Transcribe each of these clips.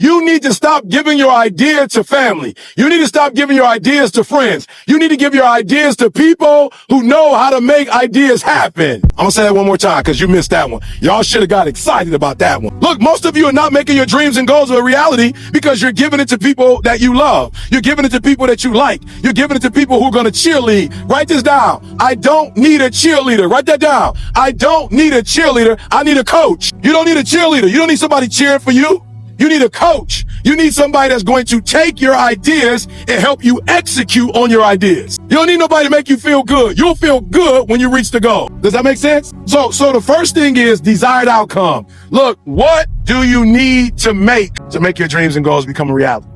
You need to stop giving your idea to family. You need to stop giving your ideas to friends. You need to give your ideas to people who know how to make ideas happen. I'm gonna say that one more time because you missed that one. Y'all should have got excited about that one. Look, most of you are not making your dreams and goals a reality because you're giving it to people that you love. You're giving it to people that you like. You're giving it to people who are gonna cheerlead. Write this down. I don't need a cheerleader. Write that down. I don't need a cheerleader. I need a coach. You don't need a cheerleader. You don't need somebody cheering for you. You need a coach. You need somebody that's going to take your ideas and help you execute on your ideas. You don't need nobody to make you feel good. You'll feel good when you reach the goal. Does that make sense? So the first thing is desired outcome. Look, what do you need to make your dreams and goals become a reality?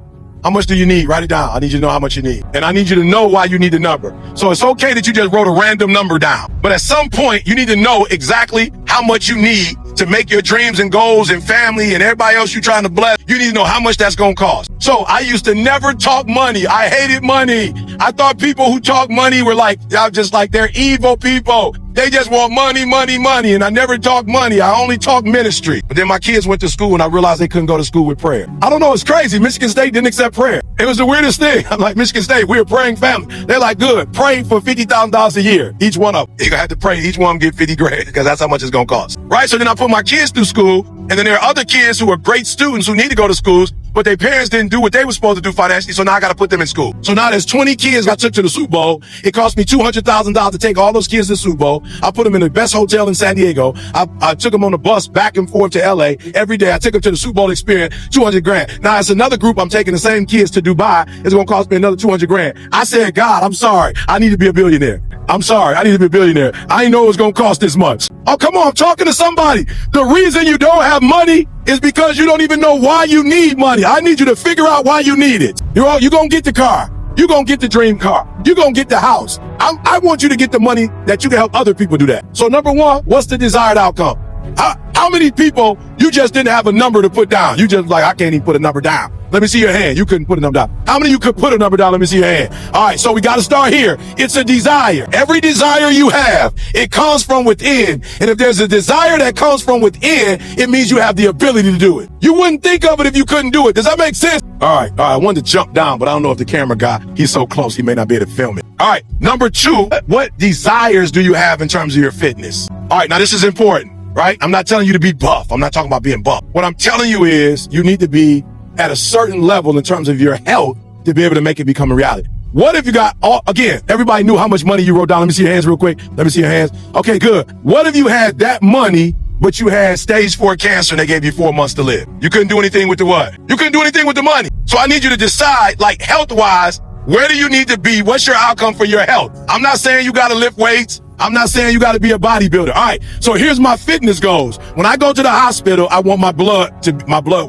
How much do you need? Write it down. I need you to know how much you need. And I need you to know why you need the number. So it's okay that you just wrote a random number down. But at some point, you need to know exactly how much you need to make your dreams and goals and family and everybody else you're trying to bless. You need to know how much that's going to cost. So I used to never talk money. I hated money. I thought people who talk money were like, I'm just like, they're evil people. They just want money, money, money. And I never talked money. I only talked ministry. But then my kids went to school and I realized they couldn't go to school with prayer. I don't know. It's crazy. Michigan State didn't accept prayer. It was the weirdest thing. I'm like, Michigan State, we're a praying family. They're like, good. Pray for $50,000 a year. Each one of them. You're going to have to pray. Each one of them get 50 grand because that's how much it's going to cost. Right? So then I put my kids through school. And then there are other kids who are great students who need to go to schools, but their parents didn't do what they were supposed to do financially. So now I got to put them in school. So now there's 20 kids I took to the Super Bowl. It cost me $200,000 to take all those kids to the Super Bowl. I put them in the best hotel in San Diego. I took them on the bus back and forth to LA every day. I took them to the Super Bowl experience, 200 grand. Now it's another group. I'm taking the same kids to Dubai. It's going to cost me another 200 grand. I said, God, I'm sorry. I need to be a billionaire. I'm sorry. I need to be a billionaire. I didn't know it was going to cost this much. Oh, come on. I'm talking to somebody. The reason you don't have money is because you don't even know why you need money. I need you to figure out why you need it. You're going to get the car. You're going to get the dream car. You're going to get the house. I want you to get the money that you can help other people do that. So number one, what's the desired outcome? How many people you just didn't have a number to put down? You just like, I can't even put a number down. Let me see your hand. You couldn't put a number down. How many of you could put a number down? Let me see your hand. All right, so we got to start here. It's a desire. Every desire you have, it comes from within. And if there's a desire that comes from within, it means you have the ability to do it. You wouldn't think of it if you couldn't do it. Does that make sense? All right. I wanted to jump down, but I don't know if the camera guy, he's so close, he may not be able to film it. All right, number two, what desires do you have in terms of your fitness? All right, now this is important, right? I'm not telling you to be buff. I'm not talking about being buff. What I'm telling you is you need to be at a certain level in terms of your health to be able to make it become a reality. What if you got, again, everybody knew how much money you wrote down. Let me see your hands real quick. Let me see your hands. Okay, good. What if you had that money, but you had stage 4 cancer and they gave you 4 months to live? You couldn't do anything with the what? You couldn't do anything with the money. So I need you to decide, like health-wise, where do you need to be? What's your outcome for your health? I'm not saying you got to lift weights. I'm not saying you got to be a bodybuilder. All right. So here's my fitness goals. When I go to the hospital, I want my blood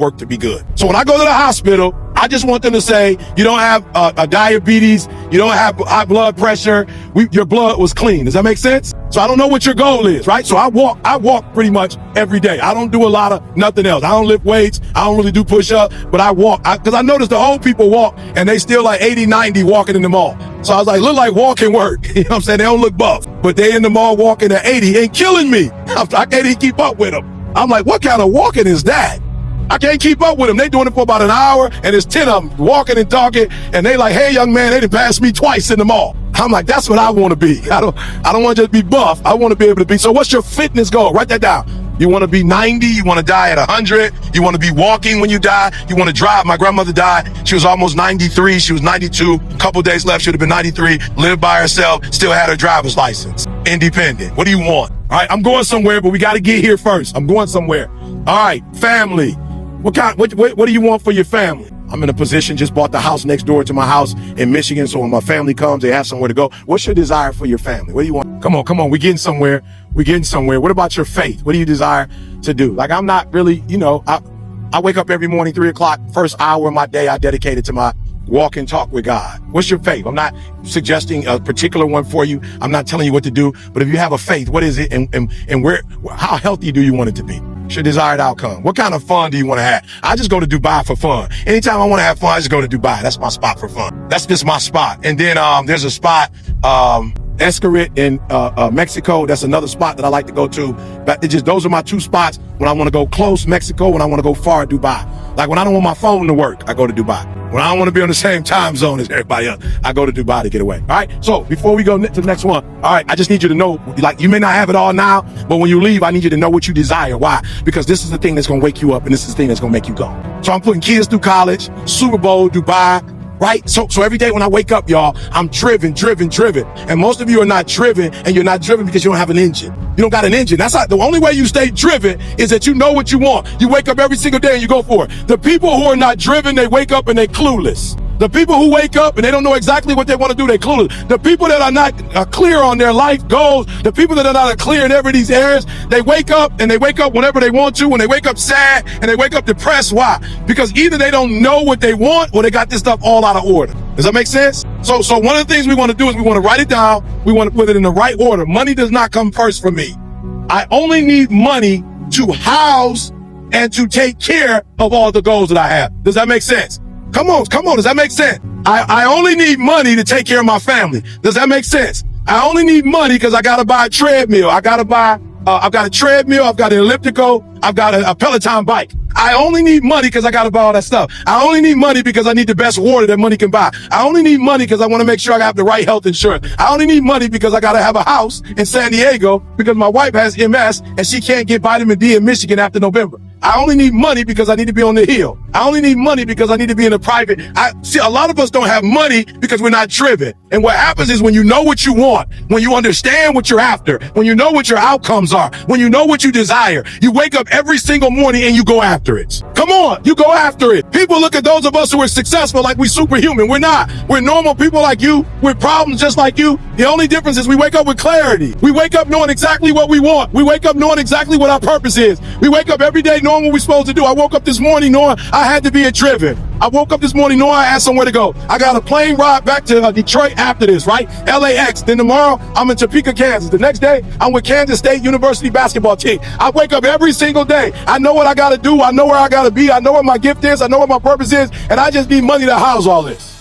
work to be good. So when I go to the hospital, I just want them to say, you don't have a diabetes. You don't have high blood pressure. Your blood was clean. Does that make sense? So I don't know what your goal is, right? So I walk pretty much every day. I don't do a lot of nothing else. I don't lift weights. I don't really do push-ups, but I walk because I noticed the old people walk and they still like 80, 90 walking in the mall. So I was like, look like walking work. You know what I'm saying? They don't look buff, but they in the mall walking at 80 and killing me. I can't even keep up with them. I'm like, what kind of walking is that? I can't keep up with them. They doing it for about an hour and there's 10 of them walking and talking and they like, hey, young man, they done passed me twice in the mall. I'm like, that's what I want to be. I don't want to just be buff. I want to be able to be. So what's your fitness goal? Write that down. You want to be 90. You want to die at 100. You want to be walking when you die. You want to drive. My grandmother died. She was almost 93. She was 92. A couple days left. She would have been 93. Lived by herself. Still had her driver's license. Independent. What do you want? All right. I'm going somewhere, but we got to get here first. I'm going somewhere. All right. Family. What do you want for your family? I'm in a position, just bought the house next door to my house in Michigan. So when my family comes, they have somewhere to go. What's your desire for your family? What do you want? Come on. We're getting somewhere. What about your faith? What do you desire to do? Like, I'm not really, I wake up every morning, 3 o'clock, first hour of my day, I dedicate it to my walk and talk with God. What's your faith? I'm not suggesting a particular one for you. I'm not telling you what to do, but if you have a faith, what is it? And how healthy do you want it to be? It's your desired outcome. What kind of fun do you want to have? I just go to Dubai for fun. Anytime I want to have fun, I just go to Dubai. That's my spot for fun. That's just my spot. And then, there's a spot, Escarit in Mexico. That's another spot that I like to go to. But those are my two spots when I want to go close, Mexico, when I want to go far, Dubai. Like when I don't want my phone to work, I go to Dubai. When I don't want to be on the same time zone as everybody else, I go to Dubai to get away. All right. So before we go to the next one, all right, I just need you to know, like, you may not have it all now, but when you leave, I need you to know what you desire. Why? Because this is the thing that's going to wake you up, and this is the thing that's going to make you go. So I'm putting kids through college, Super Bowl, Dubai. Right? So every day when I wake up, y'all, I'm driven. And most of you are not driven, and you're not driven because you don't have an engine. You don't got an engine. That's not the only way you stay driven, is that you know what you want. You wake up every single day and you go for it. The people who are not driven, they wake up and they're clueless. The people who wake up and they don't know exactly what they want to do, they're clueless. The people that are not clear on their life goals, the people that are not clear in every these areas, they wake up and they wake up whenever they want to, when they wake up sad and they wake up depressed. Why? Because either they don't know what they want or they got this stuff all out of order. Does that make sense? So one of the things we want to do is we want to write it down. We want to put it in the right order. Money does not come first for me. I only need money to house and to take care of all the goals that I have. Does that make sense? Come on. Does that make sense? I only need money to take care of my family. Does that make sense? I only need money because I got to buy a treadmill. I've got a treadmill. I've got an elliptical. I've got a Peloton bike. I only need money because I got to buy all that stuff. I only need money because I need the best water that money can buy. I only need money because I want to make sure I have the right health insurance. I only need money because I got to have a house in San Diego because my wife has MS and she can't get vitamin D in Michigan after November. I only need money because I need to be on the hill. I only need money because I need to be in a private. See, a lot of us don't have money because we're not driven. And what happens is when you know what you want, when you understand what you're after, when you know what your outcomes are, when you know what you desire, you wake up every single morning and you go after it. Come on, you go after it. People look at those of us who are successful like we're superhuman. We're not. We're normal people like you with problems just like you. The only difference is we wake up with clarity. We wake up knowing exactly what we want. We wake up knowing exactly what our purpose is. We wake up every day knowing what we're supposed to do. I woke up this morning knowing I had to be driven. I woke up this morning knowing I had somewhere to go. I got a plane ride back to Detroit after this, right? LAX. Then tomorrow, I'm in Topeka, Kansas. The next day, I'm with Kansas State University basketball team. I wake up every single day. I know what I got to do. I know where I got to be. I know what my gift is. I know what my purpose is. And I just need money to house all this.